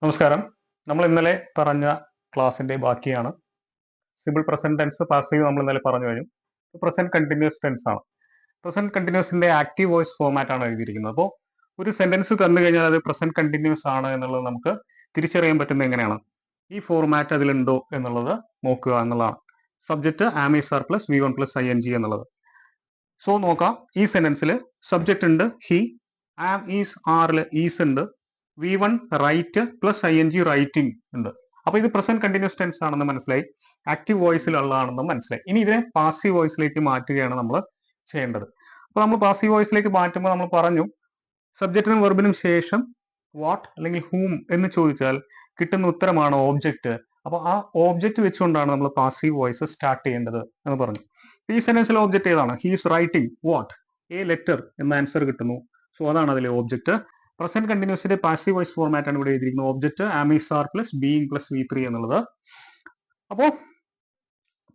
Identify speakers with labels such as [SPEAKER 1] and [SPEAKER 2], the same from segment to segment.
[SPEAKER 1] നമസ്കാരം. നമ്മൾ ഇന്നലെ പറഞ്ഞ ക്ലാസിന്റെ ബാക്കിയാണ്. സിമ്പിൾ പ്രസന്റ് ടെൻസ് പാസീവ് നമ്മൾ ഇന്നലെ പറഞ്ഞു കഴിഞ്ഞു. പ്രസന്റ് കണ്ടിന്യൂസ് ടെൻസ് ആണ്. പ്രസന്റ് കണ്ടിന്യൂസിന്റെ ആക്റ്റീവ് വോയിസ് ഫോമാറ്റ് ആണ് എഴുതിയിരിക്കുന്നത്. അപ്പോൾ ഒരു സെന്റൻസ് തന്നു കഴിഞ്ഞാൽ അത് പ്രസന്റ് കണ്ടിന്യൂസ് ആണ് എന്നുള്ളത് നമുക്ക് തിരിച്ചറിയാൻ പറ്റുന്നത് എങ്ങനെയാണ്? ഈ ഫോർമാറ്റ് അതിലുണ്ടോ എന്നുള്ളത് നോക്കുക എന്നുള്ളതാണ്. Subject am is are plus V1 plus ING എന്നുള്ളത്. സോ നോക്കാം, ഈ സെന്റൻസിൽ സബ്ജക്ട് ഉണ്ട് ഹി, ആം ഈസ് ആറിൽ ഈസ് ഉണ്ട്, V1 right plus ING writing ഉണ്ട്. അപ്പൊ ഇത് പ്രസന്റ് കണ്ടിന്യൂസ് ടെൻസ് ആണെന്ന് മനസ്സിലായി, ആക്റ്റീവ് വോയിസിലുള്ളതാണെന്നും മനസ്സിലായി. ഇനി ഇതിനെ പാസീവ് വോയിസിലേക്ക് മാറ്റുകയാണ് നമ്മൾ ചെയ്യേണ്ടത്. അപ്പൊ നമ്മൾ പാസീവ് വോയിസിലേക്ക് മാറ്റുമ്പോൾ നമ്മൾ പറഞ്ഞു, സബ്ജക്റ്റിനും വെർബിനും ശേഷം വാട്ട് അല്ലെങ്കിൽ ഹൂം എന്ന് ചോദിച്ചാൽ കിട്ടുന്ന ഉത്തരമാണ് ഓബ്ജക്റ്റ്. അപ്പൊ ആ ഓബ്ജക്റ്റ് വെച്ചുകൊണ്ടാണ് നമ്മൾ പാസീവ് വോയിസ് സ്റ്റാർട്ട് ചെയ്യേണ്ടത് എന്ന് പറഞ്ഞു. ഈ സെന്റൻസിലെ ഓബ്ജക്റ്റ് ഏതാണ്? He's writing what a letter എന്ന ആൻസർ കിട്ടുന്നു. സോ അതാണ് അതിലെ ഓബ്ജക്റ്റ്. പ്രസന്റ് കണ്ടിന്യൂസിന്റെ പാസീവ് വോയിസ് ഫോർമാറ്റ് ആണ് ഇവിടെ എഴുതിയിരിക്കുന്നത്. Object am is are plus being plus V3 എന്നുള്ളത്. അപ്പോൾ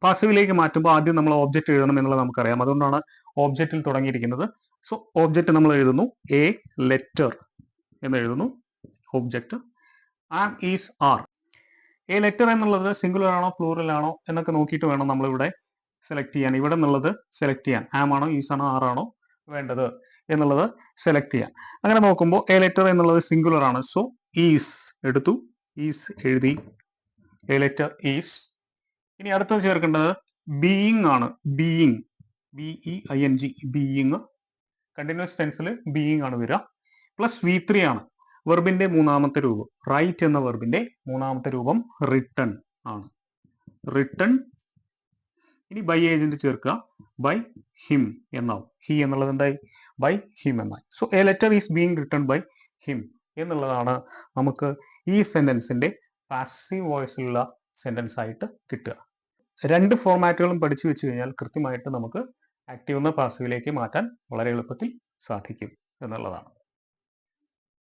[SPEAKER 1] പാസീവിലേക്ക് മാറ്റുമ്പോൾ ആദ്യം നമ്മൾ ഓബ്ജക്റ്റ് എഴുതണം എന്നുള്ളത് നമുക്കറിയാം. അതുകൊണ്ടാണ് ഓബ്ജക്റ്റിൽ തുടങ്ങിയിരിക്കുന്നത്. സോ ഓബ്ജക്റ്റ് നമ്മൾ എഴുതുന്നു എ ലെറ്റർ എന്ന് എഴുതുന്നു. Object am is are. A letter എന്നുള്ളത് സിംഗുലർ ആണോ പ്ലൂറൽ ആണോ എന്നൊക്കെ നോക്കിയിട്ട് വേണം നമ്മളിവിടെ സെലക്ട് ചെയ്യാൻ. ഇവിടെ നിന്നുള്ളത് സെലക്ട് ചെയ്യാൻ. ആം ആണോ ഈസ് ആണോ ആർ ആണോ വേണ്ടത് എന്നുള്ളത് സെലക്ട് ചെയ്യാം. അങ്ങനെ നോക്കുമ്പോൾ എ ലെറ്റർ എന്നുള്ളത് സിംഗുലർ ആണ്. സോ ഈസ് എടുത്തു, ഈസ് എഴുതി, എ ലെറ്റർ ഈസ്. ഇനി അടുത്തത് ചേർക്കേണ്ടത് ബീയിങ് ആണ്. Being, BEING, being. Continuous ടെൻസിൽ being ആണ് വരിക. പ്ലസ് V3 ആണ്. വെർബിന്റെ മൂന്നാമത്തെ രൂപം. റൈറ്റ് എന്ന വെർബിന്റെ മൂന്നാമത്തെ രൂപം റിട്ടൺ ആണ്. റിട്ടൺ. ഇനി ബൈ ഏജന്റ് ചേർക്കുക. ബൈ ഹിം എന്നാവും. ഹി എന്നുള്ളത് എന്തായി? ബൈ ഹിം എന്നായി. So a letter is being written by him എന്നുള്ളതാണ് നമുക്ക് ഈ സെന്റൻസിന്റെ പാസീവ് വോയിസിലുള്ള സെന്റൻസ് ആയിട്ട് കിട്ടുക. രണ്ട് ഫോർമാറ്റുകളും പഠിച്ചു വെച്ച് കഴിഞ്ഞാൽ കൃത്യമായിട്ട് നമുക്ക് ആക്റ്റീവ് നിന്ന് പാസീവിലേക്ക് മാറ്റാൻ വളരെ എളുപ്പത്തിൽ സാധിക്കും എന്നുള്ളതാണ്.